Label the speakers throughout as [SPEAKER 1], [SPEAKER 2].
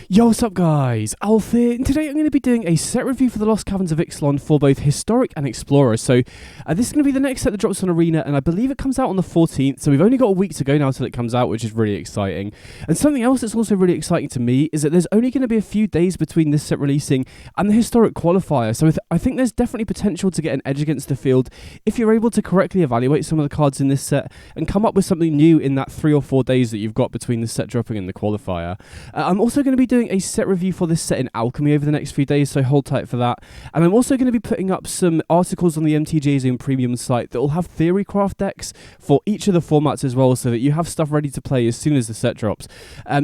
[SPEAKER 1] Yo, what's up guys, Alf here, and today I'm going to be doing a set review for the Lost Caverns of Ixalan for both Historic and Explorer. So this is going to be the next set that drops on Arena, and I believe it comes out on the 14th, so we've only got a week to go now till it comes out, which is really exciting. And something else that's also really exciting to me is that there's only going to be a few days between this set releasing and the Historic qualifier, so I think there's definitely potential to get an edge against the field if you're able to correctly evaluate some of the cards in this set and come up with something new in that 3 or 4 days that you've got between the set dropping and the qualifier. I'm also going to be doing a set review for this set in Alchemy over the next few days, so hold tight for that. And I'm also going to be putting up some articles on the MTG's own premium site that will have theorycraft decks for each of the formats as well, so that you have stuff ready to play as soon as the set drops.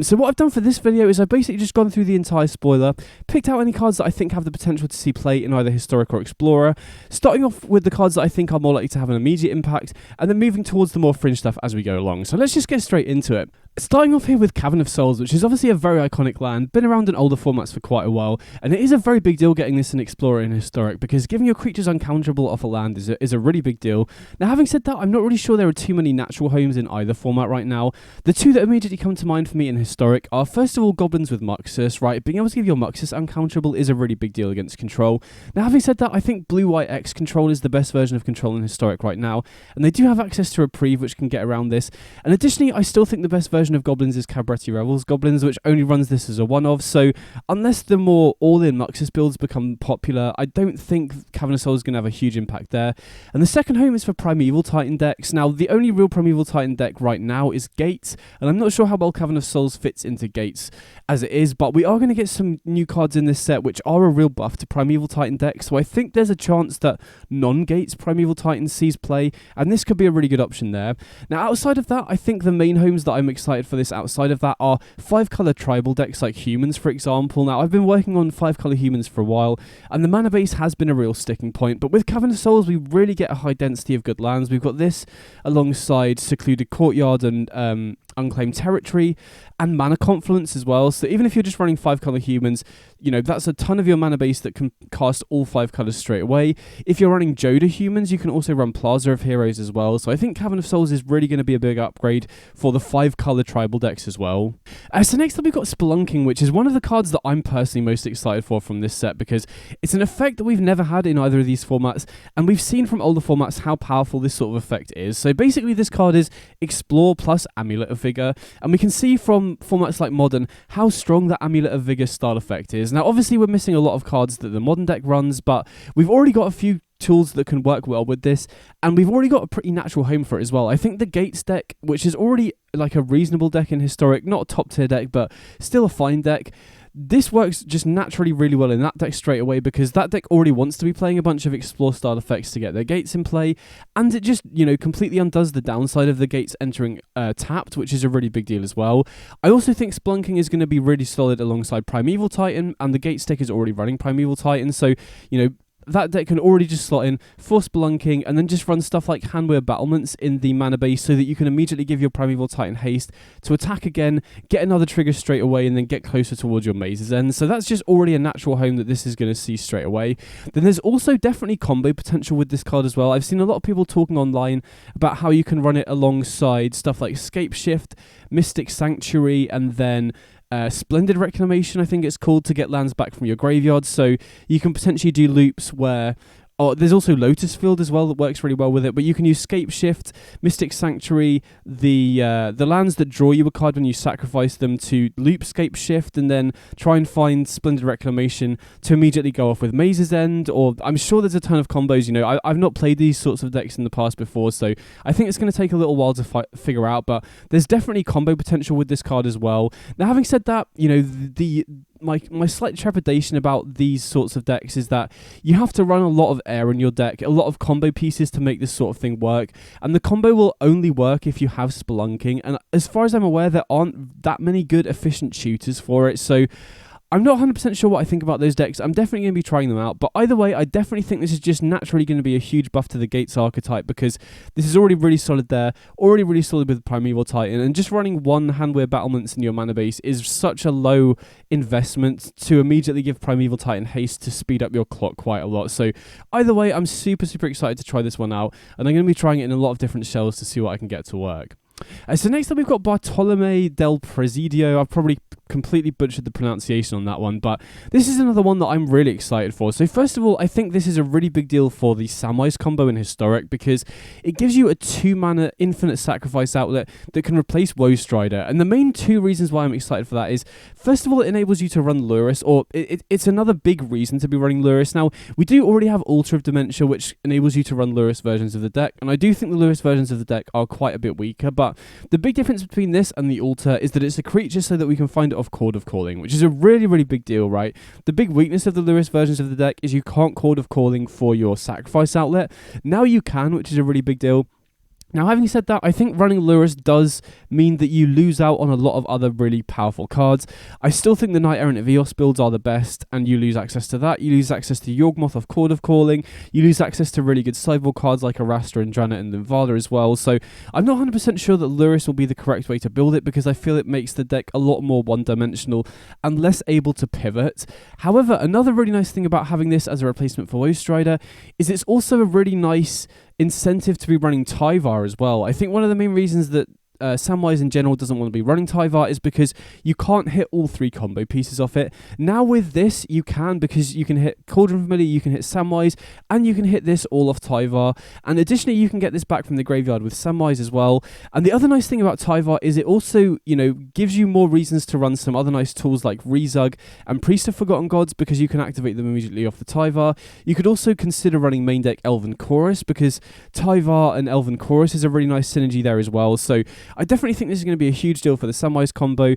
[SPEAKER 1] So what I've done for this video is I've basically just gone through the entire spoiler, picked out any cards that I think have the potential to see play in either Historic or Explorer, starting off with the cards that I think are more likely to have an immediate impact, and then moving towards the more fringe stuff as we go along. So let's just get straight into it. Starting off here with Cavern of Souls, which is obviously a very iconic land, been around in older formats for quite a while, and it is a very big deal getting this in Explorer and Historic, because giving your creatures uncounterable off a land is a really big deal. Now, having said that, I'm not really sure there are too many natural homes in either format right now. The two that immediately come to mind for me in Historic are, first of all, Goblins with Muxus, right? Being able to give your Muxus uncounterable is a really big deal against control. Now, having said that, I think Blue-White X control is the best version of control in Historic right now, and they do have access to Reprieve, which can get around this. And additionally, I still think the best version of Goblins is Cabretti Revels Goblins, which only runs this as a one-of, so unless the more all-in Muxus builds become popular, I don't think Cavern of Souls is going to have a huge impact there. And the second home is for Primeval Titan decks. Now, the only real Primeval Titan deck right now is Gates, and I'm not sure how well Cavern of Souls fits into Gates as it is, but we are going to get some new cards in this set which are a real buff to Primeval Titan decks, so I think there's a chance that non-Gates Primeval Titan sees play, and this could be a really good option there. Now, outside of that, I think the main homes that I'm excited for this outside of that are 5-color tribal decks like Humans, for example. Now, I've been working on 5-color Humans for a while, and the mana base has been a real sticking point, but with Cavern of Souls, we really get a high density of good lands. We've got this alongside Secluded Courtyard and Unclaimed Territory, and Mana Confluence as well, so even if you're just running 5-color Humans, you know, that's a ton of your mana base that can cast all 5 colors straight away. If you're running Joda Humans, you can also run Plaza of Heroes as well, so I think Cavern of Souls is really going to be a big upgrade for the 5-color tribal decks as well. So next up we've got Spelunking, which is one of the cards that I'm personally most excited for from this set, because it's an effect that we've never had in either of these formats, and we've seen from older formats how powerful this sort of effect is. So basically this card is Explore plus Amulet of Vigor, and we can see from formats like Modern how strong that Amulet of Vigor style effect is. Now obviously we're missing a lot of cards that the Modern deck runs, but we've already got a few tools that can work well with this, and we've already got a pretty natural home for it as well. I think the Gates deck, which is already like a reasonable deck in Historic, not a top tier deck, but still a fine deck, this works just naturally really well in that deck straight away, because that deck already wants to be playing a bunch of Explore style effects to get their Gates in play, and it just, you know, completely undoes the downside of the Gates entering tapped, which is a really big deal as well. I also think Spelunking is going to be really solid alongside Primeval Titan, and the Gates deck is already running Primeval Titan, so, you know, that deck can already just slot in for Spelunking and then just run stuff like Handwear Battlements in the mana base, so that you can immediately give your Primeval Titan haste to attack again, get another trigger straight away, and then get closer towards your Maze's End. So that's just already a natural home that this is going to see straight away. Then there's also definitely combo potential with this card as well. I've seen a lot of people talking online about how you can run it alongside stuff like Scape Shift, Mystic Sanctuary, and then Splendid Reclamation, I think it's called, to get lands back from your graveyard. So you can potentially do loops where... Oh, there's also Lotus Field as well that works really well with it, but you can use Scape Shift, Mystic Sanctuary, the lands that draw you a card when you sacrifice them, to loop Scape Shift, and then try and find Splendid Reclamation to immediately go off with Maze's End, or I'm sure there's a ton of combos. You know, I've not played these sorts of decks in the past before, so I think it's going to take a little while to figure out, but there's definitely combo potential with this card as well. Now, having said that, you know, my slight trepidation about these sorts of decks is that you have to run a lot of air in your deck, a lot of combo pieces to make this sort of thing work, and the combo will only work if you have Spelunking, and as far as I'm aware, there aren't that many good efficient shooters for it, so I'm not 100% sure what I think about those decks. I'm definitely going to be trying them out, but either way, I definitely think this is just naturally going to be a huge buff to the Gates archetype, because this is already really solid there, already really solid with Primeval Titan, and just running one Handwear Battlements in your mana base is such a low investment to immediately give Primeval Titan haste to speed up your clock quite a lot. So either way, I'm super excited to try this one out, and I'm going to be trying it in a lot of different shells to see what I can get to work. So next up we've got Bartolomé del Presidio. I've probably completely butchered the pronunciation on that one, but this is another one that I'm really excited for. So first of all, I think this is a really big deal for the Samwise combo in Historic because it gives you a 2-mana infinite sacrifice outlet that can replace Woe Strider. And the main 2 reasons why I'm excited for that is, first of all, it enables you to run Lurrus, or it's another big reason to be running Lurrus. Now, we do already have Altar of Dementia, which enables you to run Lurrus versions of the deck, and I do think the Lurrus versions of the deck are quite a bit weaker, but the big difference between this and the Altar is that it's a creature so that we can find it off Chord of Calling, which is a really, really big deal, right? The big weakness of the Lurrus versions of the deck is you can't Chord of Calling for your sacrifice outlet. Now you can, which is a really big deal. Now, having said that, I think running Lurrus does mean that you lose out on a lot of other really powerful cards. I still think the Knight Errant of Eos builds are the best, and you lose access to that. You lose access to Yawgmoth of Chord of Calling. You lose access to really good sideboard cards like Arastra and Dranet and Linvala as well. So I'm not 100% sure that Lurrus will be the correct way to build it because I feel it makes the deck a lot more one-dimensional and less able to pivot. However, another really nice thing about having this as a replacement for Woe Strider is it's also a really nice incentive to be running Tyvar as well. I think one of the main reasons that Samwise in general doesn't want to be running Tyvar is because you can't hit all 3 combo pieces off it. Now with this, you can, because you can hit Cauldron Familiar, you can hit Samwise, and you can hit this all off Tyvar. And additionally, you can get this back from the graveyard with Samwise as well. And the other nice thing about Tyvar is it also, gives you more reasons to run some other nice tools like Rezug and Priest of Forgotten Gods because you can activate them immediately off the Tyvar. You could also consider running main deck Elven Chorus because Tyvar and Elven Chorus is a really nice synergy there as well. So I definitely think this is going to be a huge deal for the Samwise combo.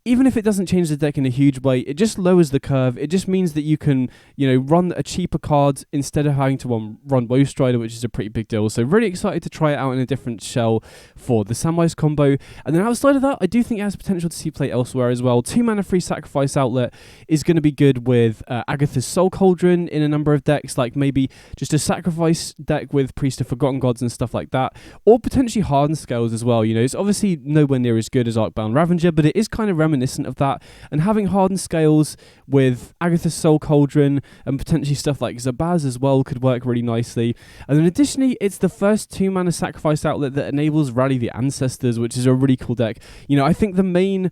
[SPEAKER 1] Even if it doesn't change the deck in a huge way, it just lowers the curve. It just means that you can, run a cheaper card instead of having to run Woe Strider, which is a pretty big deal. So really excited to try it out in a different shell for the Samwise combo. And then outside of that, I do think it has potential to see play elsewhere as well. 2-mana free sacrifice outlet is going to be good with Agatha's Soul Cauldron in a number of decks, like maybe just a sacrifice deck with Priest of Forgotten Gods and stuff like that, or potentially Hardened Scales as well. It's obviously nowhere near as good as Arcbound Ravager, but it is kind of reminiscent of that, and having Hardened Scales with Agatha's Soul Cauldron and potentially stuff like Zabaz as well could work really nicely. And then additionally, it's the first 2-mana sacrifice outlet that enables Rally the Ancestors, which is a really cool deck. I think the main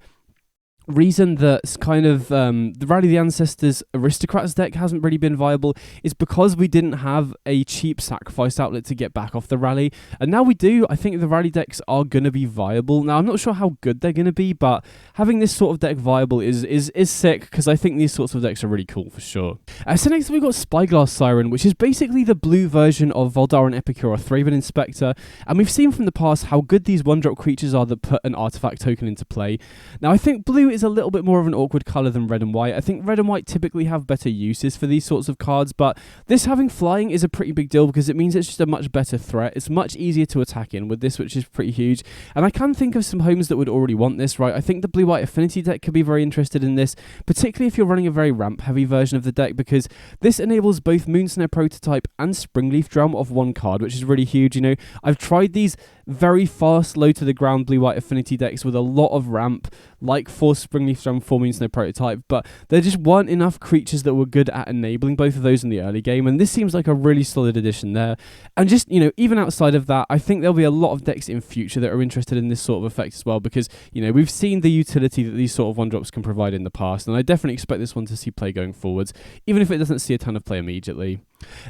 [SPEAKER 1] reason that kind of the Rally the Ancestors Aristocrats deck hasn't really been viable is because we didn't have a cheap sacrifice outlet to get back off the Rally, and now we do. I think the Rally decks are going to be viable. Now, I'm not sure how good they're going to be, but having this sort of deck viable is sick, because I think these sorts of decks are really cool for sure. So next we've got Spyglass Siren, which is basically the blue version of Voldaran Epicure or Thraben Inspector, and we've seen from the past how good these 1-drop creatures are that put an artifact token into play. Now, I think blue is a little bit more of an awkward colour than red and white. I think red and white typically have better uses for these sorts of cards, but this having flying is a pretty big deal because it means it's just a much better threat. It's much easier to attack in with this, which is pretty huge. And I can think of some homes that would already want this, right? I think the blue-white affinity deck could be very interested in this, particularly if you're running a very ramp-heavy version of the deck, because this enables both Moonsnare Prototype and Springleaf Drum off 1 card, which is really huge. I've tried these very fast, low-to-the-ground blue-white affinity decks with a lot of ramp, like 4 Springleaf Drum, 4 Moonsnare Prototype, but there just weren't enough creatures that were good at enabling both of those in the early game, and this seems like a really solid addition there. And just, even outside of that, I think there'll be a lot of decks in future that are interested in this sort of effect as well, because, we've seen the utility that these sort of 1-drops can provide in the past, and I definitely expect this one to see play going forwards, even if it doesn't see a ton of play immediately.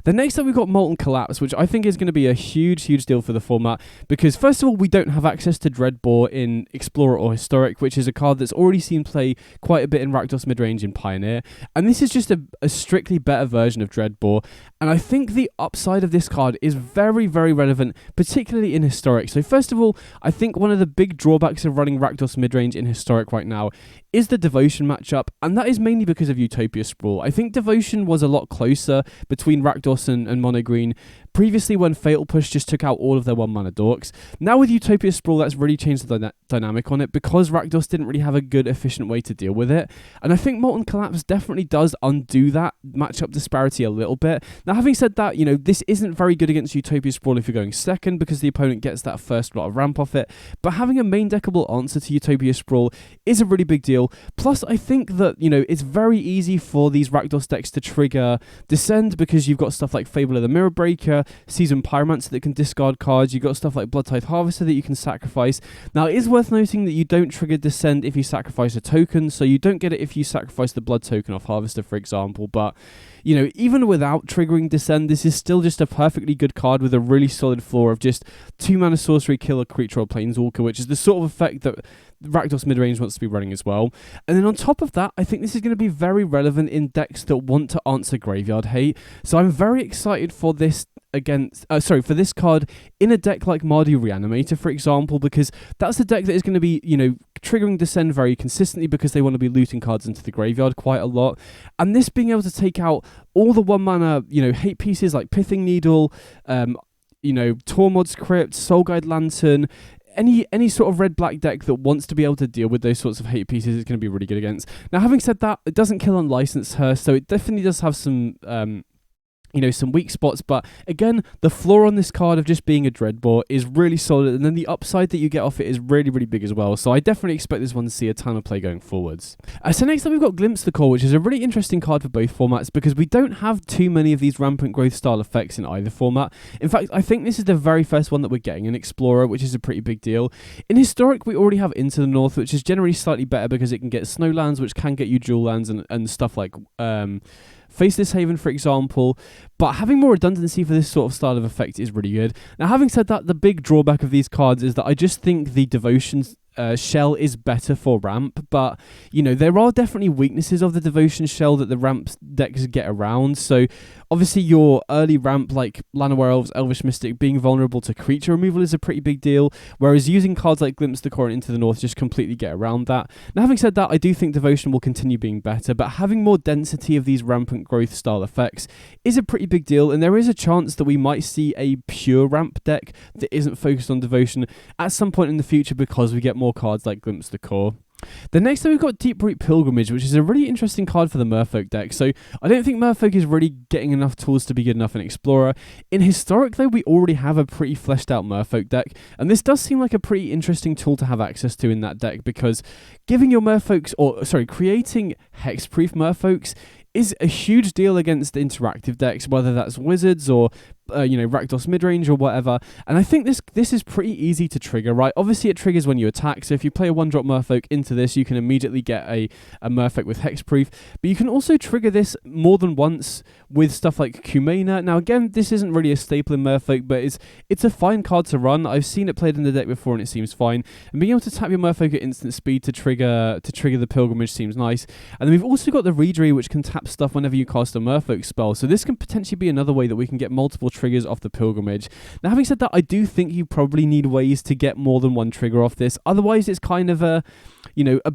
[SPEAKER 1] Then next up we've got Molten Collapse, which I think is going to be a huge deal for the format, because first of all, we don't have access to Dreadmaw in Explorer or Historic, which is a card that's already seen play quite a bit in Rakdos midrange in Pioneer, and this is just a strictly better version of Dreadmaw. And I think the upside of this card is very, very relevant, particularly in Historic. So first of all, I think one of the big drawbacks of running Rakdos midrange in Historic right now is the Devotion matchup, and that is mainly because of Utopia Sprawl. I think Devotion was a lot closer between Rakdos and Mono Green previously when Fatal Push just took out all of their 1-mana dorks. Now with Utopia Sprawl, that's really changed the dynamic on it, because Rakdos didn't really have a good, efficient way to deal with it. And I think Molten Collapse definitely does undo that matchup disparity a little bit. Now, having said that, this isn't very good against Utopia Sprawl if you're going second, because the opponent gets that first lot of ramp off it. But having a main deckable answer to Utopia Sprawl is a really big deal. Plus, I think that, it's very easy for these Rakdos decks to trigger Descend, because you've got stuff like Fable of the Mirror Breaker, trigger, Seasoned Pyromancer that can discard cards. You've got stuff like Bloodtithe Harvester that you can sacrifice. Now, it is worth noting that you don't trigger Descend if you sacrifice a token, so you don't get it if you sacrifice the Blood token off Harvester, for example, but you know, even without triggering Descend, this is still just a perfectly good card with a really solid floor of just 2 mana sorcery, kill a creature or planeswalker, which is the sort of effect that Rakdos midrange wants to be running as well. And then on top of that, I think this is going to be very relevant in decks that want to answer graveyard hate. So I'm very excited for this for this card in a deck like Mardu Reanimator, for example, because that's the deck that is going to be, you know, triggering Descend very consistently because they want to be looting cards into the graveyard quite a lot. And this being able to take out all the 1 mana, you know, hate pieces like Pithing Needle, you know, Tormod's Crypt, Soul Guide Lantern, any sort of red-black deck that wants to be able to deal with those sorts of hate pieces is going to be really good against. Now, having said that, it doesn't kill Unlicensed her, so it definitely does have some you know, some weak spots, but again, the floor on this card of just being a Dreadmaw is really solid, and then the upside that you get off it is really, really big as well, so I definitely expect this one to see a ton of play going forwards. So next up we've got Glimpse the Core, which is a really interesting card for both formats because we don't have too many of these rampant growth style effects in either format. In fact, I think this is the very first one that we're getting in Explorer, which is a pretty big deal. In Historic, we already have Into the North, which is generally slightly better because it can get Snowlands, which can get you dual lands and stuff like Faceless Haven, for example, but having more redundancy for this sort of style of effect is really good. Now, having said that, the big drawback of these cards is that I just think the Devotion shell is better for ramp, but you know, there are definitely weaknesses of the Devotion shell that the ramp decks get around. So obviously your early ramp like Llanowar Elves, Elvish Mystic being vulnerable to creature removal is a pretty big deal, whereas using cards like Glimpse the Core and Into the North just completely get around that. Now, having said that, I do think Devotion will continue being better, but having more density of these rampant growth style effects is a pretty big deal, and there is a chance that we might see a pure ramp deck that isn't focused on Devotion at some point in the future because we get more cards like Glimpse the Core. Then next up we've got Deeproot Pilgrimage, which is a really interesting card for the Merfolk deck. So I don't think Merfolk is really getting enough tools to be good enough in Explorer. In Historic though, we already have a pretty fleshed out Merfolk deck, and this does seem like a pretty interesting tool to have access to in that deck because giving your Merfolks, creating hexproof Merfolks is a huge deal against interactive decks, whether that's Wizards or Rakdos midrange or whatever. And I think this is pretty easy to trigger, right? Obviously it triggers when you attack, so if you play a 1-drop Merfolk into this, you can immediately get a Merfolk with hexproof, but you can also trigger this more than once with stuff like Kumena. Now again, this isn't really a staple in Merfolk, but it's a fine card to run. I've seen it played in the deck before and it seems fine, and being able to tap your Merfolk at instant speed to trigger the Pilgrimage seems nice. And then we've also got the Readery, which can tap stuff whenever you cast a Merfolk spell, so this can potentially be another way that we can get multiple triggers off the Pilgrimage. Now, having said that, I do think you probably need ways to get more than one trigger off this, otherwise it's kind of a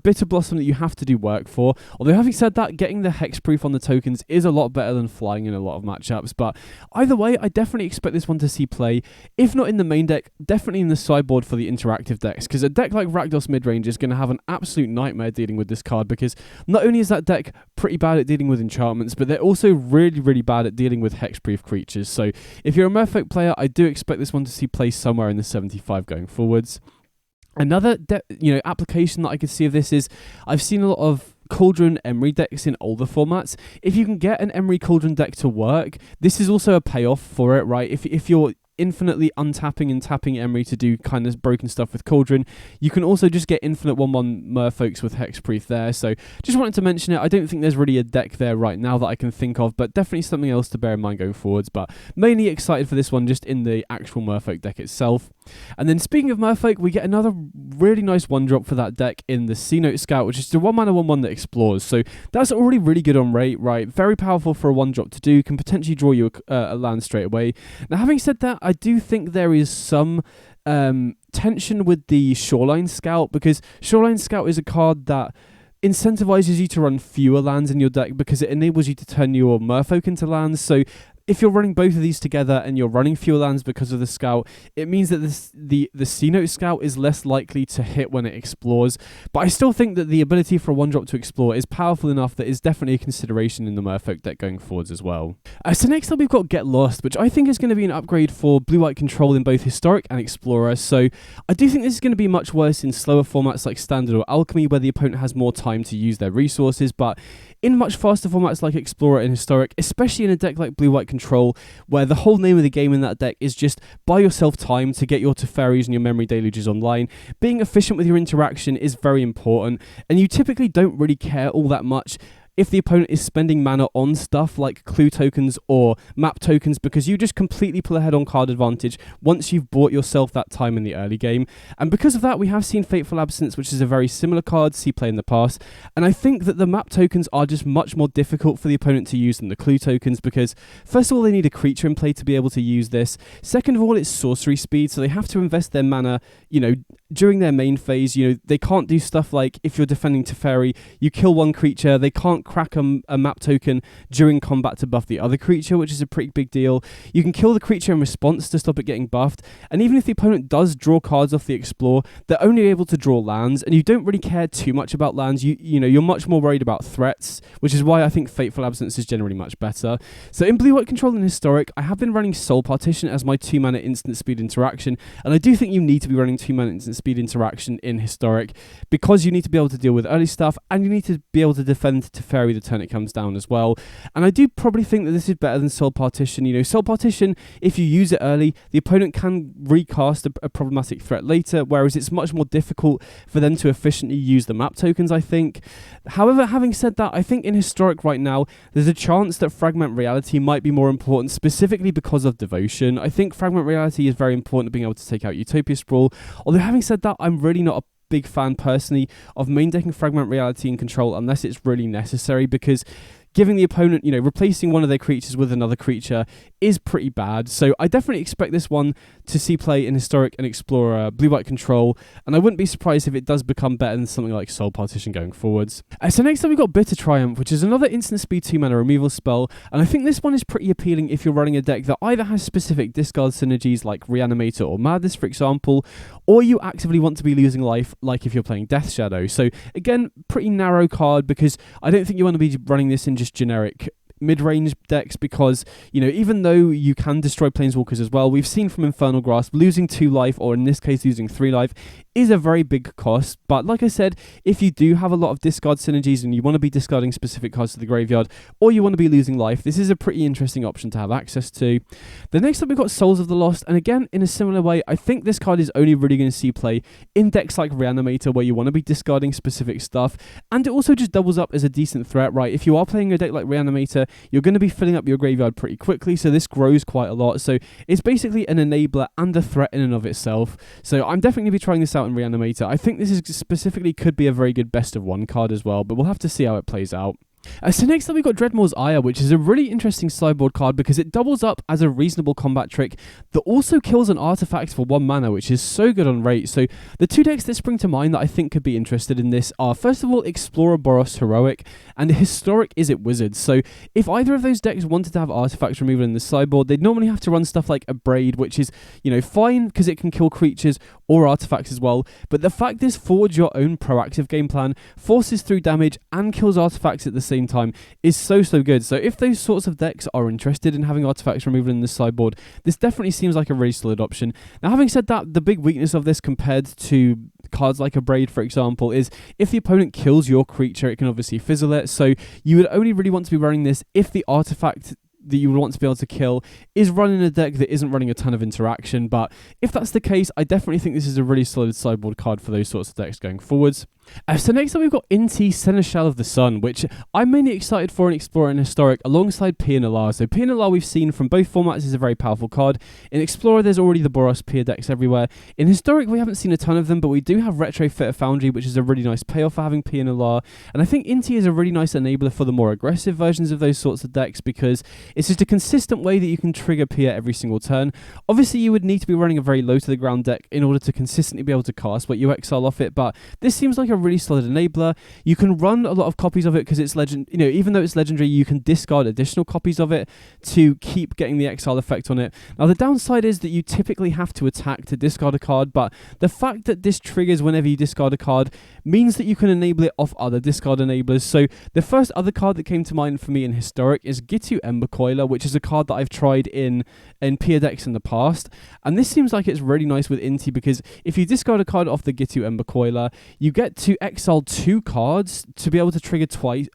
[SPEAKER 1] bitter blossom that you have to do work for. Although having said that, getting the hexproof on the tokens is a lot better than flying in a lot of matchups, but either way, I definitely expect this one to see play, if not in the main deck, definitely in the sideboard for the interactive decks, because a deck like Rakdos midrange is going to have an absolute nightmare dealing with this card, because not only is that deck pretty bad at dealing with enchantments, but they're also really, really bad at dealing with hexproof creatures. So if you're a Merfolk player, I do expect this one to see play somewhere in the 75 going forwards. Another application that I could see of this is I've seen a lot of Cauldron Emery decks in older formats. If you can get an Emery Cauldron deck to work, this is also a payoff for it, right? If you're infinitely untapping and tapping Emery to do kind of broken stuff with Cauldron, you can also just get infinite 1/1 Merfolks with hexproof there. So just wanted to mention it. I don't think there's really a deck there right now that I can think of, but definitely something else to bear in mind going forwards. But mainly excited for this one just in the actual Merfolk deck itself. And then speaking of Merfolk, we get another really nice 1-drop for that deck in the Cenote Scout, which is the 1-mana 1/1 that explores. So that's already really good on rate, right? Very powerful for a 1-drop to do, can potentially draw you a land straight away. Now, having said that, I do think there is some tension with the Shoreline Scout, because Shoreline Scout is a card that incentivizes you to run fewer lands in your deck because it enables you to turn your Merfolk into lands. So if you're running both of these together and you're running fewer lands because of the Scout, it means that the Cenote Scout is less likely to hit when it explores. But I still think that the ability for a 1-drop to explore is powerful enough that is definitely a consideration in the Merfolk deck going forwards as well. So next up we've got Get Lost, which I think is going to be an upgrade for blue-white control in both Historic and Explorer. So I do think this is going to be much worse in slower formats like Standard or Alchemy, where the opponent has more time to use their resources, but in much faster formats like Explorer and Historic, especially in a deck like Blue-White Control, where the whole name of the game in that deck is just buy yourself time to get your Teferis and your Memory Deluges online. Being efficient with your interaction is very important, and you typically don't really care all that much if the opponent is spending mana on stuff like clue tokens or map tokens, because you just completely pull ahead on card advantage once you've bought yourself that time in the early game. And because of that, we have seen Fateful Absence, which is a very similar card, see play in the past. And I think that the map tokens are just much more difficult for the opponent to use than the clue tokens, because first of all, they need a creature in play to be able to use this. Second of all, it's sorcery speed, so they have to invest their mana, during their main phase. They can't do stuff like, if you're defending Teferi, you kill one creature, they can't crack a map token during combat to buff the other creature, which is a pretty big deal. You can kill the creature in response to stop it getting buffed, and even if the opponent does draw cards off the Explore, they're only able to draw lands, and you don't really care too much about lands. You're much more worried about threats, which is why I think Fateful Absence is generally much better. So in Blue-White Control and Historic, I have been running Soul Partition as my 2-mana instant speed interaction, and I do think you need to be running 2-mana instant speed interaction in Historic, because you need to be able to deal with early stuff, and you need to be able to defend Teferi the turn it comes down as well. And I do probably think that this is better than Soul Partition. Soul Partition, if you use it early, the opponent can recast a problematic threat later, whereas it's much more difficult for them to efficiently use the map tokens, I think. However, having said that, I think in Historic right now, there's a chance that Fragment Reality might be more important, specifically because of Devotion. I think Fragment Reality is very important to being able to take out Utopia Sprawl, although having said that, I'm really not a big fan personally of main decking Fragment Reality in Control unless it's really necessary, because giving the opponent, replacing one of their creatures with another creature is pretty bad. So I definitely expect this one to see play in Historic and Explorer, Blue-White Control, and I wouldn't be surprised if it does become better than something like Soul Partition going forwards. So next up we've got Bitter Triumph, which is another instant speed 2-mana removal spell, and I think this one is pretty appealing if you're running a deck that either has specific discard synergies like Reanimator or Madness, for example, or you actively want to be losing life, like if you're playing Death Shadow. So again, pretty narrow card, because I don't think you want to be running this in just generic mid-range decks, because even though you can destroy planeswalkers as well, we've seen from Infernal Grasp losing 2 life, or in this case losing 3 life, is a very big cost. But like I said, if you do have a lot of discard synergies and you want to be discarding specific cards to the graveyard, or you want to be losing life, this is a pretty interesting option to have access to. The next up we've got Souls of the Lost, and again, in a similar way, I think this card is only really going to see play in decks like Reanimator, where you want to be discarding specific stuff, and it also just doubles up as a decent threat, right? If you are playing a deck like Reanimator, you're going to be filling up your graveyard pretty quickly, so this grows quite a lot. So it's basically an enabler and a threat in and of itself. So I'm definitely going to be trying this out in Reanimator. I think this is specifically could be a very good best of one card as well, but we'll have to see how it plays out. So next up we've got Dreadmaw's Ire, which is a really interesting sideboard card because it doubles up as a reasonable combat trick that also kills an artifact for 1 mana, which is so good on rate. So the 2 decks that spring to mind that I think could be interested in this are, first of all, Explorer Boros Heroic, and Historic Izzet Wizard. So if either of those decks wanted to have artifacts removal in the sideboard, they'd normally have to run stuff like a Braid, which is, fine because it can kill creatures or artifacts as well, but the fact this forwards your own proactive game plan, forces through damage, and kills artifacts at the same time is so good. So if those sorts of decks are interested in having artifacts removal in the sideboard, this definitely seems like a really solid option. Now, having said that, the big weakness of this compared to cards like a Braid, for example, is if the opponent kills your creature, it can obviously fizzle it. So you would only really want to be running this if the artifact that you would want to be able to kill is running a deck that isn't running a ton of interaction. But if that's the case, I definitely think this is a really solid sideboard card for those sorts of decks going forwards. So next up we've got Inti, Seneschal of the Sun, which I'm mainly excited for in Explorer and Historic alongside Pia Nalaar. So Pia Nalaar we've seen from both formats is a very powerful card. In Explorer there's already the Boros Pia decks everywhere. In Historic we haven't seen a ton of them, but we do have Retrofitter Foundry, which is a really nice payoff for having Pia Nalaar. And I think Inti is a really nice enabler for the more aggressive versions of those sorts of decks because it's just a consistent way that you can trigger Pia every single turn. Obviously you would need to be running a very low to the ground deck in order to consistently be able to cast what you exile off it, but this seems like a really solid enabler. You can run a lot of copies of it because it's legend. Even though it's legendary, you can discard additional copies of it to keep getting the exile effect on it. Now the downside is that you typically have to attack to discard a card, but the fact that this triggers whenever you discard a card means that you can enable it off other discard enablers. So the first other card that came to mind for me in Historic is Gitu Ember Coiler, which is a card that I've tried in Pia decks in the past, and this seems like it's really nice with Inti because if you discard a card off the Gitu Ember Coiler, you get to exile 2 cards to be able to trigger twice.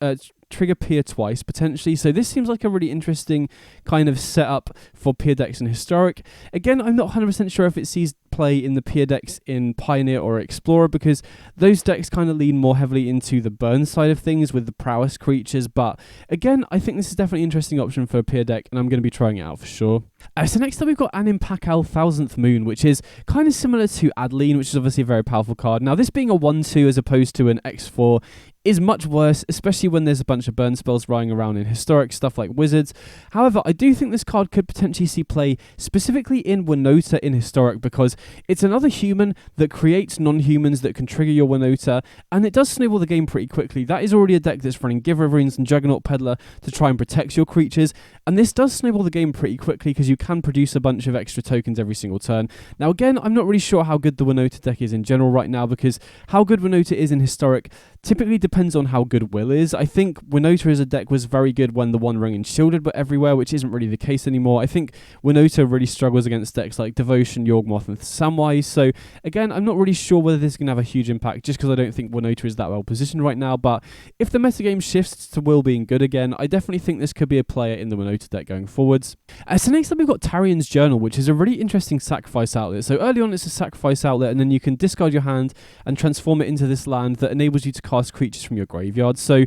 [SPEAKER 1] trigger Pier twice, potentially. So this seems like a really interesting kind of setup for Pier decks in Historic. Again, I'm not 100% sure if it sees play in the Pier decks in Pioneer or Explorer, because those decks kind of lean more heavily into the burn side of things with the prowess creatures. But again, I think this is definitely an interesting option for a Pier deck, and I'm going to be trying it out for sure. So next up we've got Anim Pakal Thousandth Moon, which is kind of similar to Adeline, which is obviously a very powerful card. Now, this being a 1-2 as opposed to an X4 is much worse, especially when there's a bunch of burn spells running around in Historic, stuff like Wizards. However, I do think this card could potentially see play specifically in Winota in Historic, because it's another human that creates non-humans that can trigger your Winota, and it does snowball the game pretty quickly. That is already a deck that's running Give Riverines and Juggernaut Peddler to try and protect your creatures, and this does snowball the game pretty quickly because you can produce a bunch of extra tokens every single turn. Now again, I'm not really sure how good the Winota deck is in general right now, because how good Winota is in Historic typically depends on how good Will is. I think Winota as a deck was very good when the One Ring and Shielded were everywhere, which isn't really the case anymore. I think Winota really struggles against decks like Devotion, Yawgmoth, and Samwise. So again, I'm not really sure whether this can have a huge impact, just because I don't think Winota is that well positioned right now. But if the metagame shifts to Will being good again, I definitely think this could be a player in the Winota deck going forwards. So next up we've got Tarrian's Journal, which is a really interesting sacrifice outlet. So early on it's a sacrifice outlet, and then you can discard your hand and transform it into this land that enables you to cast creatures from your graveyard. So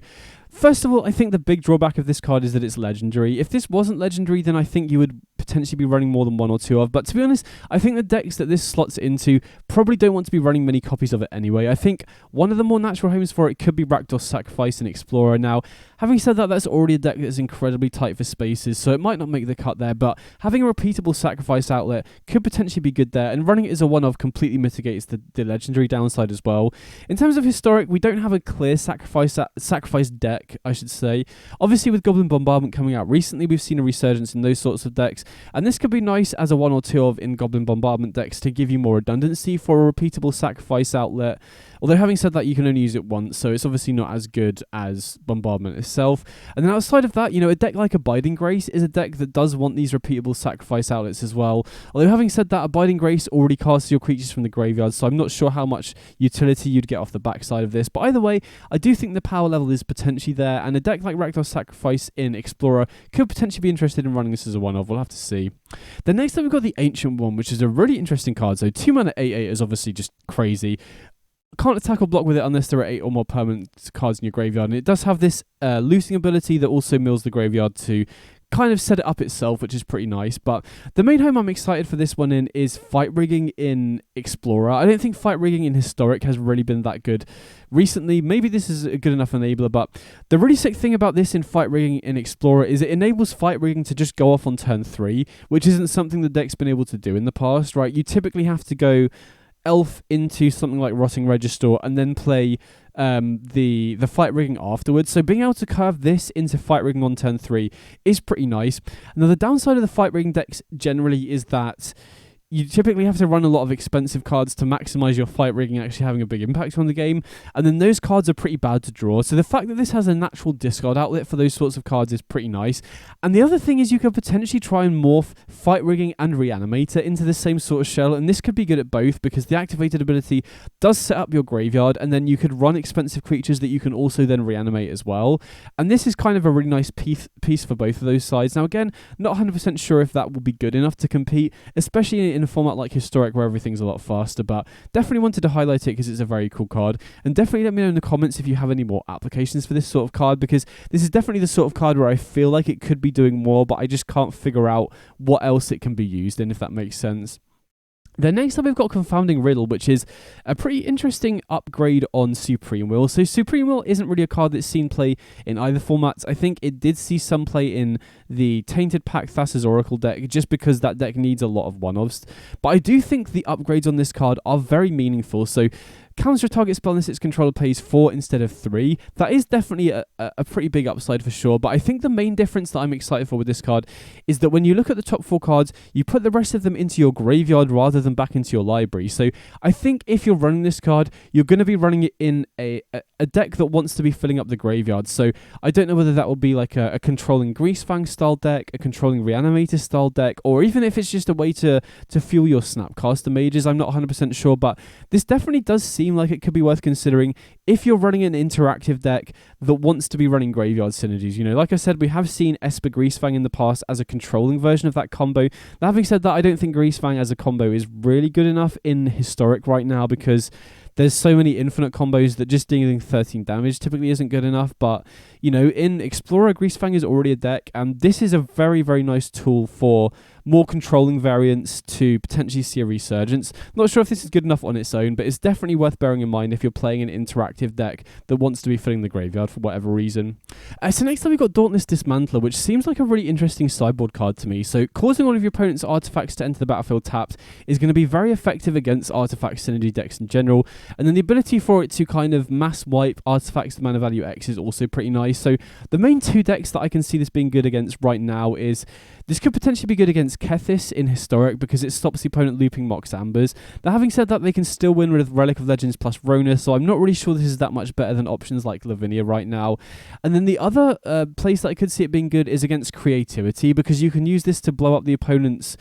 [SPEAKER 1] first of all, I think the big drawback of this card is that it's legendary. If this wasn't legendary, then I think you would potentially be running more than one or two of. But to be honest, I think the decks that this slots into probably don't want to be running many copies of it anyway. I think one of the more natural homes for it could be Rakdos Sacrifice and Explorer. Now, having said that, that's already a deck that's incredibly tight for spaces, so it might not make the cut there, but having a repeatable sacrifice outlet could potentially be good there, and running it as a one-of completely mitigates the legendary downside as well. In terms of Historic, we don't have a clear sacrifice deck, I should say. Obviously, with Goblin Bombardment coming out recently, we've seen a resurgence in those sorts of decks, and this could be nice as a one or two of in Goblin Bombardment decks to give you more redundancy for a repeatable sacrifice outlet. Although having said that, you can only use it once, so it's obviously not as good as Bombardment itself. And then outside of that, a deck like Abiding Grace is a deck that does want these repeatable sacrifice outlets as well. Although having said that, Abiding Grace already casts your creatures from the graveyard, so I'm not sure how much utility you'd get off the backside of this. But either way, I do think the power level is potentially there, and a deck like Rakdos Sacrifice in Explorer could potentially be interested in running this as a one-of. We'll have to see. Then next up we've got the Ancient One, which is a really interesting card. So 2 mana 8/8 is obviously just crazy. Can't attack or block with it unless there are 8 or more permanent cards in your graveyard, and it does have this looting ability that also mills the graveyard to kind of set it up itself, which is pretty nice. But the main home I'm excited for this one in is Fight Rigging in Explorer. I don't think Fight Rigging in Historic has really been that good recently. Maybe this is a good enough enabler, but the really sick thing about this in Fight Rigging in Explorer is it enables Fight Rigging to just go off on turn 3, which isn't something the deck's been able to do in the past, right? You typically have to go Elf into something like Rotting Register and then play the Fight Rigging afterwards. So being able to curve this into Fight Rigging on turn 3 is pretty nice. Now the downside of the Fight Rigging decks generally is that you typically have to run a lot of expensive cards to maximize your Fight Rigging actually having a big impact on the game, and then those cards are pretty bad to draw. So the fact that this has a natural discard outlet for those sorts of cards is pretty nice. And the other thing is you could potentially try and morph Fight Rigging and Reanimator into the same sort of shell, and this could be good at both because the activated ability does set up your graveyard, and then you could run expensive creatures that you can also then reanimate as well. And this is kind of a really nice piece for both of those sides. Now again, not 100% sure if that will be good enough to compete, especially in a format like Historic where everything's a lot faster, but definitely wanted to highlight it because it's a very cool card. And definitely let me know in the comments if you have any more applications for this sort of card, because this is definitely the sort of card where I feel like it could be doing more, but I just can't figure out what else it can be used in, if that makes sense. Then next up we've got Confounding Riddle, which is a pretty interesting upgrade on Supreme Will. So Supreme Will isn't really a card that's seen play in either formats. I think it did see some play in the Tainted Pack Thassa's Oracle deck, just because that deck needs a lot of one-offs. But I do think the upgrades on this card are very meaningful. So counter a target spell unless its controller pays 4 instead of 3. That is definitely a pretty big upside for sure, but I think the main difference that I'm excited for with this card is that when you look at the top 4 cards, you put the rest of them into your graveyard rather than back into your library. So I think if you're running this card, you're going to be running it in a deck that wants to be filling up the graveyard. So I don't know whether that will be like a controlling Greasefang style deck, a controlling Reanimator style deck, or even if it's just a way to fuel your Snapcaster mages. I'm not 100% sure, but this definitely does seem seem like it could be worth considering if you're running an interactive deck that wants to be running graveyard synergies. You know, like I said, we have seen Esper Greasefang in the past as a controlling version of that combo. Now, having said that, I don't think Greasefang as a combo is really good enough in Historic right now, because there's so many infinite combos that just dealing 13 damage typically isn't good enough. But, you know, in Explorer, Greasefang is already a deck, and this is a very, very nice tool for more controlling variants to potentially see a resurgence. Not sure if this is good enough on its own, but it's definitely worth bearing in mind if you're playing an interactive deck that wants to be filling the graveyard for whatever reason. So next up we've got Dauntless Dismantler, which seems like a really interesting sideboard card to me. So causing all of your opponent's artifacts to enter the battlefield tapped is going to be very effective against artifact synergy decks in general, and then the ability for it to kind of mass wipe artifacts to mana value X is also pretty nice. So the main two decks that I can see this being good against right now is, this could potentially be good against Kethis in Historic because it stops the opponent looping Mox Ambers. Now, having said that, they can still win with Relic of Legends plus Rona, so I'm not really sure this is that much better than options like Lavinia right now. And then the other place that I could see it being good is against Creativity, because you can use this to blow up the opponent's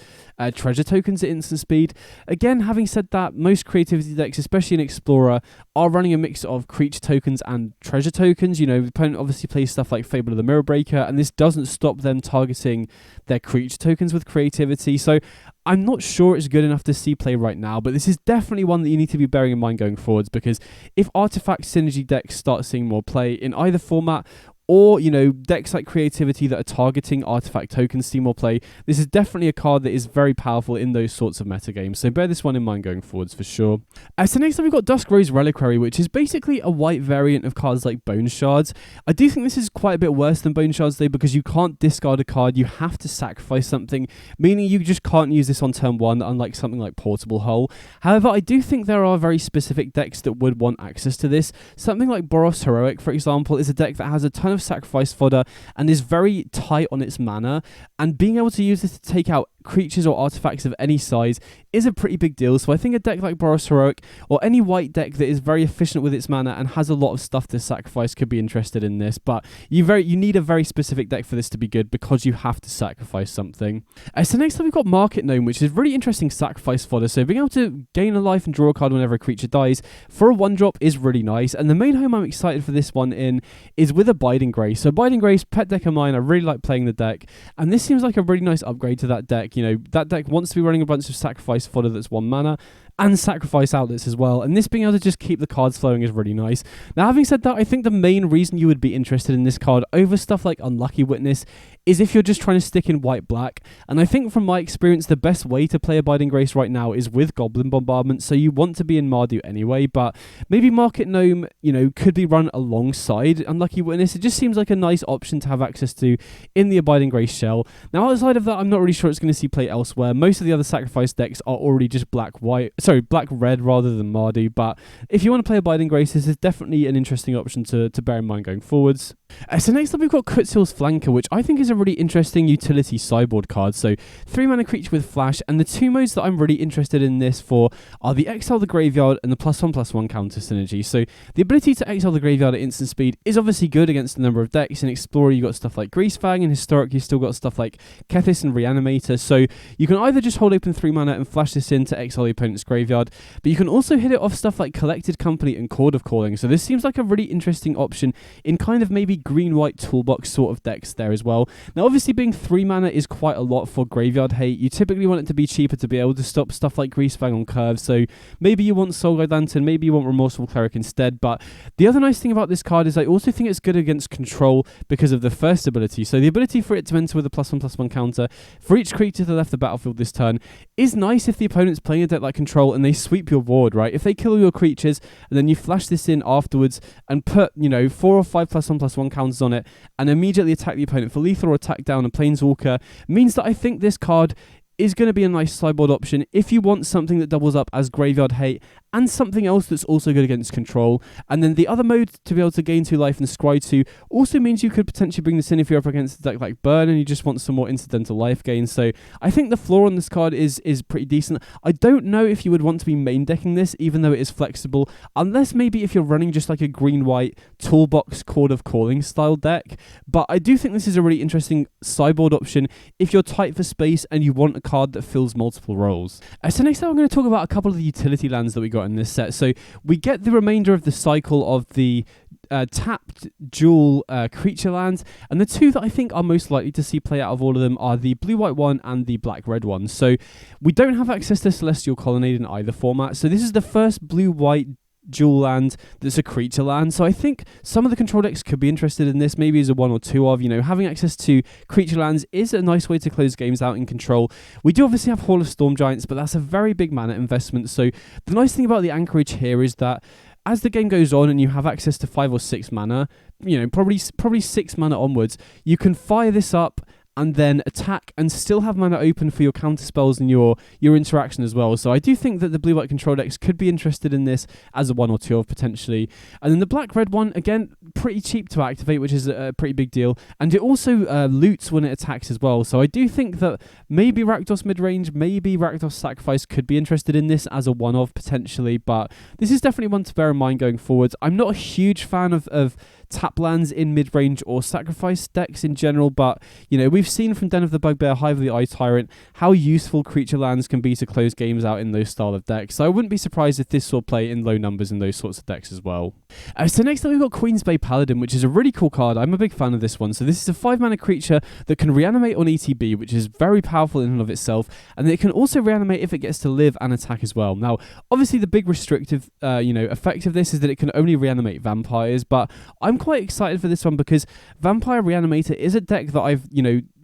[SPEAKER 1] treasure tokens at instant speed. Again, having said that, most Creativity decks, especially in Explorer, are running a mix of creature tokens and treasure tokens. You know, the opponent obviously plays stuff like Fable of the Mirror Breaker, and this doesn't stop them targeting their creature tokens with Creativity. So I'm not sure it's good enough to see play right now, but this is definitely one that you need to be bearing in mind going forwards, because if artifact synergy decks start seeing more play in either format, or, you know, decks like Creativity that are targeting artifact tokens see more play, this is definitely a card that is very powerful in those sorts of metagames. So bear this one in mind going forwards for sure. So next up we've got Dusk Rose Reliquary, which is basically a white variant of cards like Bone Shards. I do think this is quite a bit worse than Bone Shards though, because you can't discard a card, you have to sacrifice something, meaning you just can't use this on turn one, unlike something like Portable Hull. However, I do think there are very specific decks that would want access to this. Something like Boros Heroic, for example, is a deck that has a ton of sacrifice fodder and is very tight on its mana, and being able to use this to take out creatures or artifacts of any size is a pretty big deal. So I think a deck like Boros Heroic, or any white deck that is very efficient with its mana and has a lot of stuff to sacrifice, could be interested in this. But you need a very specific deck for this to be good, because you have to sacrifice something. So next up we've got Market Gnome, which is really interesting sacrifice fodder. So being able to gain a life and draw a card whenever a creature dies for a 1-drop is really nice. And the main home I'm excited for this one in is with Abiding Grace. So Abiding Grace, pet deck of mine, I really like playing the deck, and this seems like a really nice upgrade to that deck. You know, that deck wants to be running a bunch of sacrifice fodder that's 1 mana, and sacrifice outlets as well, and this being able to just keep the cards flowing is really nice. Now, having said that, I think the main reason you would be interested in this card over stuff like Unlucky Witness is if you're just trying to stick in white-black, and I think from my experience the best way to play Abiding Grace right now is with Goblin Bombardment, so you want to be in Mardu anyway, but maybe Market Gnome, you know, could be run alongside Unlucky Witness. It just seems like a nice option to have access to in the Abiding Grace shell. Now, outside of that, I'm not really sure it's going to see play elsewhere. Most of the other sacrifice decks are already just black-red rather than Mardu, but if you want to play Abiding Grace, this is definitely an interesting option to bear in mind going forwards. So next up we've got Kutzil's Flanker, which I think is a really interesting utility sideboard card. So 3 mana creature with flash, and the 2 modes that I'm really interested in this for are the Exile the Graveyard and the +1/+1 counter synergy. So the ability to Exile the Graveyard at instant speed is obviously good against a number of decks. In Explorer you got stuff like Greasefang, and Historic you still got stuff like Kethis and Reanimator, so you can either just hold open 3 mana and flash this in to exile the opponent's graveyard, but you can also hit it off stuff like Collected Company and Chord of Calling. So this seems like a really interesting option in kind of maybe green-white toolbox sort of decks there as well. Now obviously being 3 mana is quite a lot for graveyard hate. You typically want it to be cheaper to be able to stop stuff like Greasefang on curve, so maybe you want Soul Guide Lantern, maybe you want Remorseful Cleric instead. But the other nice thing about this card is I also think it's good against control because of the first ability. So the ability for it to enter with a +1/+1 counter for each creature that left the battlefield this turn is nice if the opponent's playing a deck like control and they sweep your board, right? If they kill all your creatures and then you flash this in afterwards and put, 4 or 5 +1/+1 counters on it and immediately attack the opponent for lethal or attack down a Planeswalker, means that I think this card is going to be a nice sideboard option if you want something that doubles up as graveyard hate and something else that's also good against control. And then the other mode to be able to gain 2 life and scry 2 also means you could potentially bring this in if you're up against a deck like Burn and you just want some more incidental life gain. So I think the floor on this card is pretty decent. I don't know if you would want to be main decking this, even though it is flexible, unless maybe if you're running just like a green-white toolbox Chord of Calling style deck. But I do think this is a really interesting sideboard option if you're tight for space and you want a card that fills multiple roles. So next up I'm going to talk about a couple of the utility lands that we got got in this set. So we get the remainder of the cycle of the tapped dual creature lands, and the two that I think are most likely to see play out of all of them are the blue-white one and the black-red one. So we don't have access to Celestial Colonnade in either format, so this is the first blue-white dual land that's a creature land. So I think some of the control decks could be interested in this, maybe as a one or two of, having access to creature lands is a nice way to close games out in control. We do obviously have Hall of Storm Giants, but that's a very big mana investment. So the nice thing about the Anchorage here is that as the game goes on and you have access to 5 or 6 mana, probably 6 mana onwards, you can fire this up and then attack and still have mana open for your counter spells and your interaction as well. So I do think that the blue-white control decks could be interested in this as a one or two of potentially. And then the black-red one, again, pretty cheap to activate, which is a pretty big deal. And it also loots when it attacks as well. So I do think that maybe Rakdos midrange, maybe Rakdos Sacrifice could be interested in this as a one of potentially. But this is definitely one to bear in mind going forwards. I'm not a huge fan of tap lands in mid-range or sacrifice decks in general, but we've seen from Den of the Bugbear, Hive of the Eye Tyrant, how useful creature lands can be to close games out in those style of decks. So I wouldn't be surprised if this saw play in low numbers in those sorts of decks as well. So next up we've got Queen's Bay Paladin, which is a really cool card. I'm a big fan of this one. So this is a 5-mana creature that can reanimate on ETB, which is very powerful in and of itself, and it can also reanimate if it gets to live and attack as well. Now, obviously the big restrictive effect of this is that it can only reanimate vampires, but I'm quite excited for this one because Vampire Reanimator is a deck that I've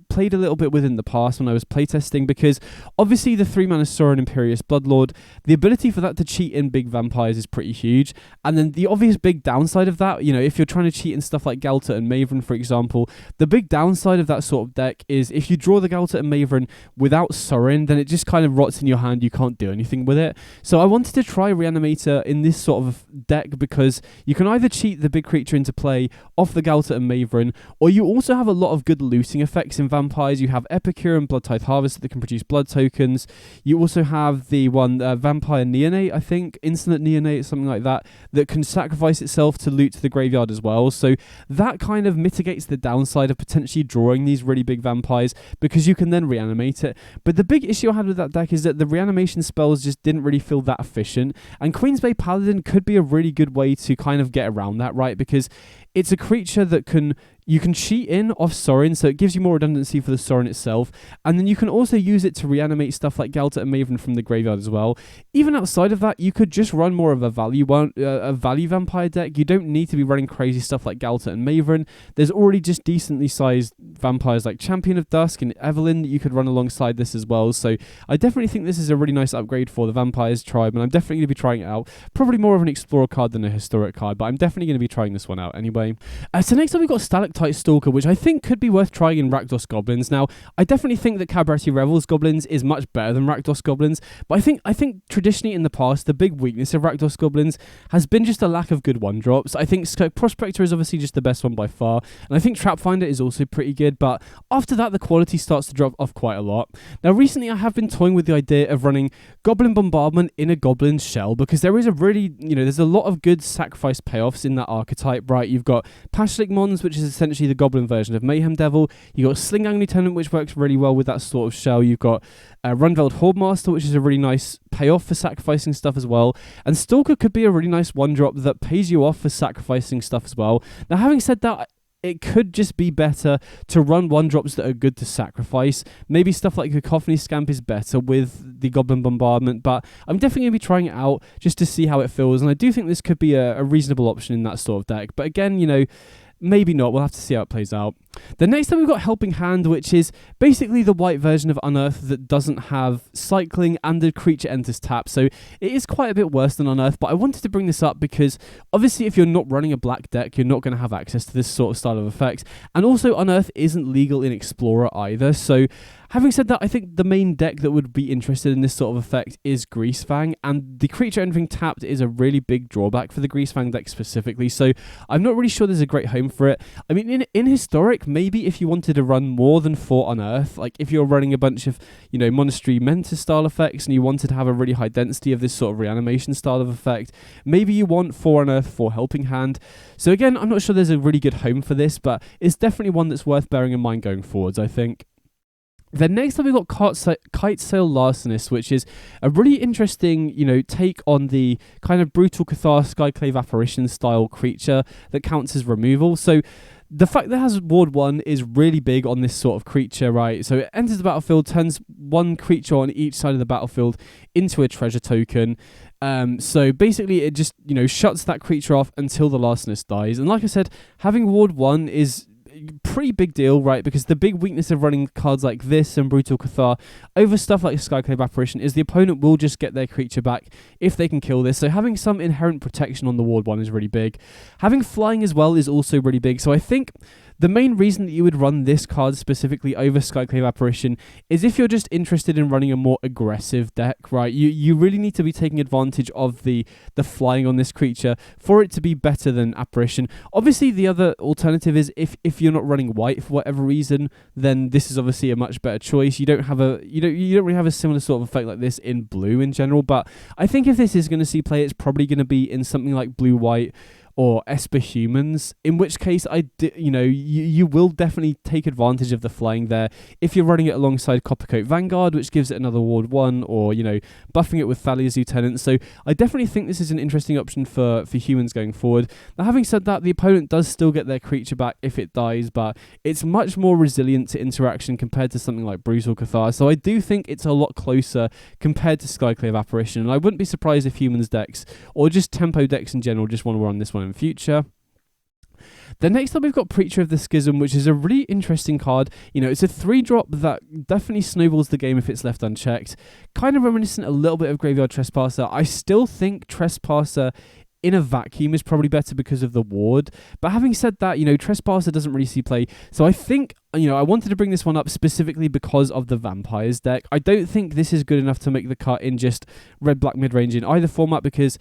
[SPEAKER 1] played a little bit with in the past when I was playtesting, because obviously the 3-mana Sorin Imperious Bloodlord, the ability for that to cheat in big vampires is pretty huge. And then the obvious big downside of that, if you're trying to cheat in stuff like Galta and Maven, for example, the big downside of that sort of deck is if you draw the Galta and Maven without Sorin, then it just kind of rots in your hand. You can't do anything with it. So I wanted to try Reanimator in this sort of deck because you can either cheat the big creature into play off the Galta and Maven, or you also have a lot of good looting effects in vampires. You have Epicure and Bloodtithe Harvest that can produce blood tokens. You also have the one Vampire Neonate, I think, Insolent Neonate, something like that can sacrifice itself to loot to the graveyard as well. So that kind of mitigates the downside of potentially drawing these really big vampires, because you can then reanimate it. But the big issue I had with that deck is that the reanimation spells just didn't really feel that efficient, and Queen's Bay Paladin could be a really good way to kind of get around that, right? Because it's a creature that you can cheat in off Sorin, so it gives you more redundancy for the Sorin itself, and then you can also use it to reanimate stuff like Galta and Maven from the graveyard as well. Even outside of that, you could just run more of a value vampire deck. You don't need to be running crazy stuff like Galta and Maven. There's already just decently sized vampires like Champion of Dusk and Evelyn that you could run alongside this as well. So I definitely think this is a really nice upgrade for the Vampires tribe, and I'm definitely going to be trying it out. Probably more of an Explorer card than a Historic card, but I'm definitely going to be trying this one out anyway. So next up we've got Stalactite Stalker, which I think could be worth trying in Rakdos Goblins. Now, I definitely think that Cabaret Revels Goblins is much better than Rakdos Goblins, but I think traditionally in the past, the big weakness of Rakdos Goblins has been just a lack of good one-drops. I think Prospector is obviously just the best one by far, and I think Trap Finder is also pretty good, but after that, the quality starts to drop off quite a lot. Now, recently I have been toying with the idea of running Goblin Bombardment in a Goblin Shell, because there is a really, there's a lot of good sacrifice payoffs in that archetype, right? You've got Pashlik Mons, which is essentially the Goblin version of Mayhem Devil. You've got Slingang Lieutenant, which works really well with that sort of shell. You've got Runveld Hordemaster, which is a really nice payoff for sacrificing stuff as well. And Stalker could be a really nice one-drop that pays you off for sacrificing stuff as well. Now, having said that, it could just be better to run one-drops that are good to sacrifice. Maybe stuff like Cacophony Scamp is better with the Goblin Bombardment, but I'm definitely going to be trying it out just to see how it feels, and I do think this could be a reasonable option in that sort of deck. But again, maybe not. We'll have to see how it plays out. The next time we've got Helping Hand, which is basically the white version of Unearth that doesn't have cycling and the creature enters tap. So it is quite a bit worse than Unearth, but I wanted to bring this up because obviously if you're not running a black deck, you're not going to have access to this sort of style of effects. And also Unearth isn't legal in Explorer either. So having said that, I think the main deck that would be interested in this sort of effect is Greasefang, and the creature entering tapped is a really big drawback for the Greasefang deck specifically, so I'm not really sure there's a great home for it. I mean, in Historic, maybe if you wanted to run more than 4 Unearth, like if you're running a bunch of, Monastery Mentor style effects and you wanted to have a really high density of this sort of reanimation style of effect, maybe you want 4 Unearth, 4 Helping Hand. So again, I'm not sure there's a really good home for this, but it's definitely one that's worth bearing in mind going forwards, I think. Then next up we've got Kitesail Larcenist, which is a really interesting, take on the kind of brutal Cathar Skyclave Apparition style creature that counts as removal. So the fact that it has Ward 1 is really big on this sort of creature, right? So it enters the battlefield, turns one creature on each side of the battlefield into a treasure token. So basically it just, shuts that creature off until the Larcenist dies. And like I said, having Ward 1 is pretty big deal, right? Because the big weakness of running cards like this and Brutal Cathar over stuff like Skyclave Apparition is the opponent will just get their creature back if they can kill this. So having some inherent protection on the Ward 1 is really big. Having flying as well is also really big. So I think the main reason that you would run this card specifically over Skyclave Apparition is if you're just interested in running a more aggressive deck, right? You really need to be taking advantage of the flying on this creature for it to be better than Apparition. Obviously, the other alternative is if you're not running white for whatever reason, then this is obviously a much better choice. You don't really have a similar sort of effect like this in blue in general, but I think if this is going to see play, it's probably going to be in something like blue-white or Esper Humans, in which case you will definitely take advantage of the flying there if you're running it alongside Coppercoat Vanguard, which gives it another Ward 1, or buffing it with Thalia's Lieutenant. So I definitely think this is an interesting option for humans going forward. Now, having said that, the opponent does still get their creature back if it dies, but it's much more resilient to interaction compared to something like Brutal Cathar. So I do think it's a lot closer compared to Skyclave Apparition, and I wouldn't be surprised if humans decks or just tempo decks in general just want to run this one in future. Then next up we've got Preacher of the Schism, which is a really interesting card. It's a 3-drop that definitely snowballs the game if it's left unchecked. Kind of reminiscent a little bit of Graveyard Trespasser. I still think Trespasser in a vacuum is probably better because of the ward. But having said that, Trespasser doesn't really see play. So I think, I wanted to bring this one up specifically because of the Vampires deck. I don't think this is good enough to make the cut in just red-black mid-range in either format because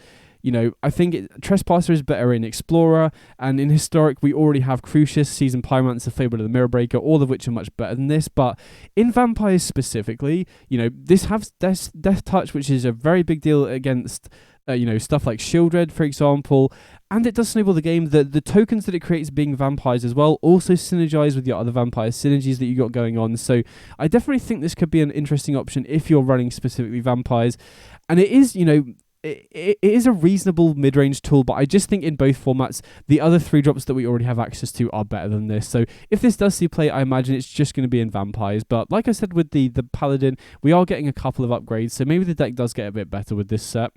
[SPEAKER 1] I think Trespasser is better in Explorer, and in Historic we already have Crucius, Seasoned Pyromancer, Fable of the Mirror Breaker, all of which are much better than this. But in Vampires specifically, this has Death Touch, which is a very big deal against stuff like Shieldred, for example, and it does snowball the game. The tokens that it creates being vampires as well also synergize with your other vampire synergies that you got going on. So I definitely think this could be an interesting option if you're running specifically vampires, and it is, it is a reasonable mid-range tool, but I just think in both formats, the other 3-drops that we already have access to are better than this. So if this does see play, I imagine it's just going to be in Vampires. But like I said with the Paladin, we are getting a couple of upgrades, so maybe the deck does get a bit better with this set.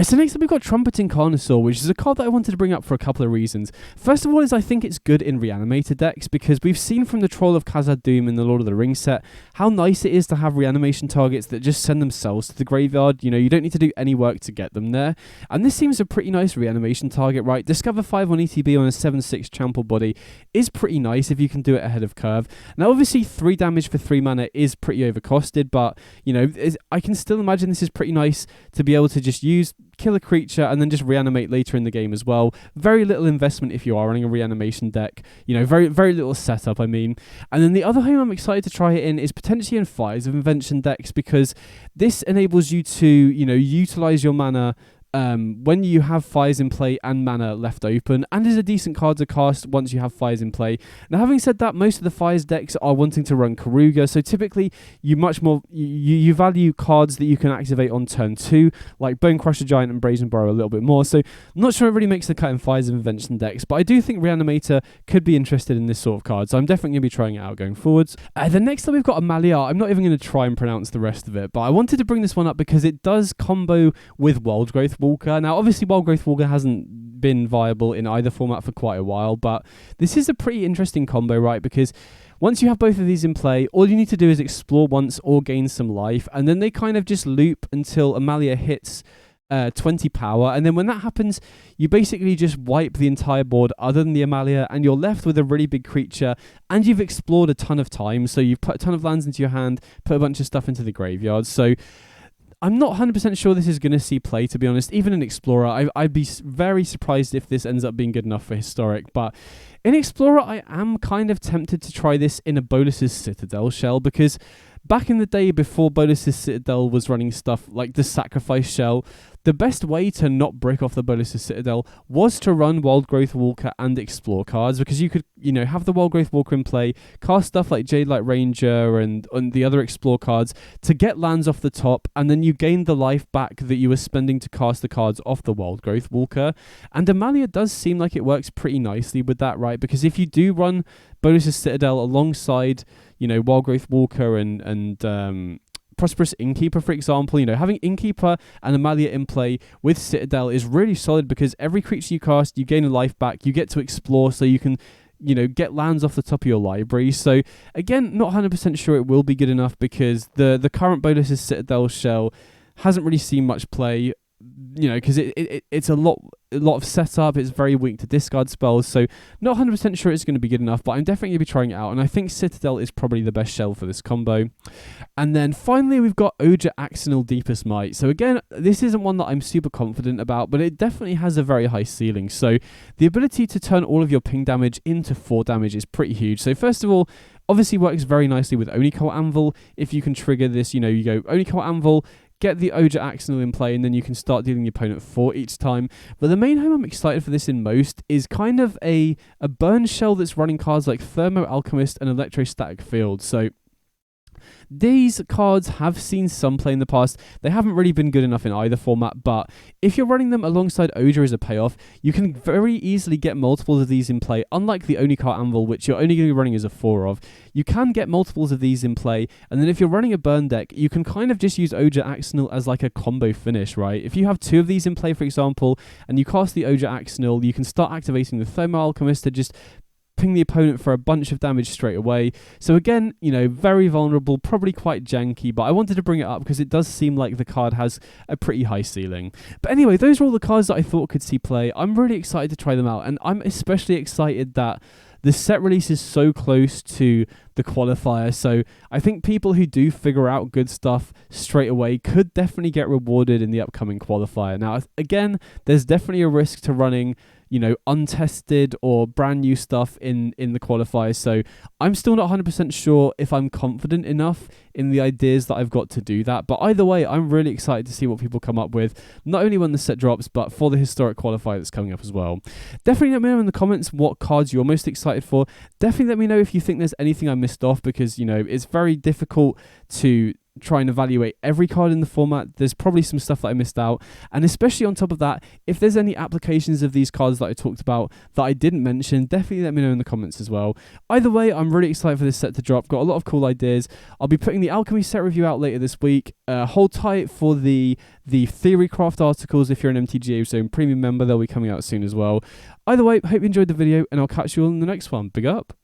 [SPEAKER 1] So next up we've got Trumpeting Carnosaur, which is a card that I wanted to bring up for a couple of reasons. First of all is I think it's good in Reanimator decks, because we've seen from the Troll of Khazad-dûm in the Lord of the Rings set how nice it is to have reanimation targets that just send themselves to the graveyard. You don't need to do any work to get them there, and this seems a pretty nice reanimation target, right? Discover 5 on ETB on a 7/6 trample body is pretty nice if you can do it ahead of curve. Now obviously 3 damage for 3 mana is pretty overcosted, but I can still imagine this is pretty nice to be able to just kill a creature and then just reanimate later in the game as well. Very little investment if you are running a reanimation deck. Very, very little setup, I mean. And then the other home I'm excited to try it in is potentially in Fires of Invention decks, because this enables you to, utilize your mana when you have Fires in play and mana left open, and is a decent card to cast once you have Fires in play. Now having said that, most of the Fires decks are wanting to run Karuga, so typically you value cards that you can activate on turn 2, like Bone Crusher Giant and Brazen Burrow a little bit more. So I'm not sure it really makes the cut in Fires of Invention decks, but I do think Reanimator could be interested in this sort of card, so I'm definitely going to be trying it out going forwards. Then next up we've got Amalia. I'm not even going to try and pronounce the rest of it, but I wanted to bring this one up because it does combo with Wild Growth Walker. Now obviously Wild Growth Walker hasn't been viable in either format for quite a while, but this is a pretty interesting combo, right? Because once you have both of these in play, all you need to do is explore once or gain some life, and then they kind of just loop until Amalia hits 20 power, and then when that happens, you basically just wipe the entire board other than the Amalia, and you're left with a really big creature, and you've explored a ton of times. So you've put a ton of lands into your hand, put a bunch of stuff into the graveyard. So I'm not 100% sure this is going to see play, to be honest. Even in Explorer, I'd be very surprised if this ends up being good enough for Historic. But in Explorer, I am kind of tempted to try this in a Bolus's Citadel shell, because back in the day before Bolus's Citadel was running stuff like the Sacrifice Shell, the best way to not break off the Bolus's Citadel was to run Wild Growth Walker and Explore cards, because you could, have the Wild Growth Walker in play, cast stuff like Jadelight Ranger and the other Explore cards to get lands off the top, and then you gained the life back that you were spending to cast the cards off the Wild Growth Walker. And Amalia does seem like it works pretty nicely with that, right? Because if you do run Bolus's Citadel alongside, Wild Growth Walker and Prosperous Innkeeper, for example, having Innkeeper and Amalia in play with Citadel is really solid, because every creature you cast, you gain a life back, you get to explore, so you can, get lands off the top of your library. So again, not 100% sure it will be good enough, because the current Bolus's Citadel shell hasn't really seen much play, because it's a lot of setup. It's very weak to discard spells, so not 100% sure it's going to be good enough, but I'm definitely going to be trying it out, and I think Citadel is probably the best shell for this combo. And then finally we've got Ojer Axonal Deepest Might. So again, this isn't one that I'm super confident about, but it definitely has a very high ceiling. So the ability to turn all of your ping damage into 4 damage is pretty huge. So first of all, obviously works very nicely with Onikol Anvil. If you can trigger this, you go Onikol Anvil, get the Ojer Axonal in play, and then you can start dealing your opponent 4 each time. But the main home I'm excited for this in most is kind of a burn shell that's running cards like Thermo Alchemist and Electrostatic Field. So these cards have seen some play in the past. They haven't really been good enough in either format, but if you're running them alongside Ojer as a payoff, you can very easily get multiples of these in play. Unlike the Onikar Anvil, which you're only going to be running as a 4 of, you can get multiples of these in play, and then if you're running a burn deck, you can kind of just use Ojer Axonal as like a combo finish, right? If you have 2 of these in play, for example, and you cast the Ojer Axonal, you can start activating the Thermo Alchemist to just ping the opponent for a bunch of damage straight away. So again, very vulnerable, probably quite janky, but I wanted to bring it up because it does seem like the card has a pretty high ceiling. But anyway, those are all the cards that I thought could see play. I'm really excited to try them out, and I'm especially excited that the set release is so close to the qualifier, so I think people who do figure out good stuff straight away could definitely get rewarded in the upcoming qualifier. Now, again, there's definitely a risk to running untested or brand new stuff in the qualifier, so I'm still not 100% sure if I'm confident enough in the ideas that I've got to do that. But either way, I'm really excited to see what people come up with, not only when the set drops, but for the historic qualifier that's coming up as well. Definitely let me know in the comments what cards you're most excited for. Definitely let me know if you think there's anything I missed off, because it's very difficult to try and evaluate every card in the format. There's probably some stuff that I missed out, and especially on top of that, if there's any applications of these cards that I talked about that I didn't mention, definitely let me know in the comments as well. Either way, I'm really excited for this set to drop. Got a lot of cool ideas. I'll be putting the Alchemy set review out later this week. Hold tight for the Theorycraft articles if you're an MTGA Zone premium member. They'll be coming out soon as well. Either way, hope you enjoyed the video, and I'll catch you all in the next one. Big up.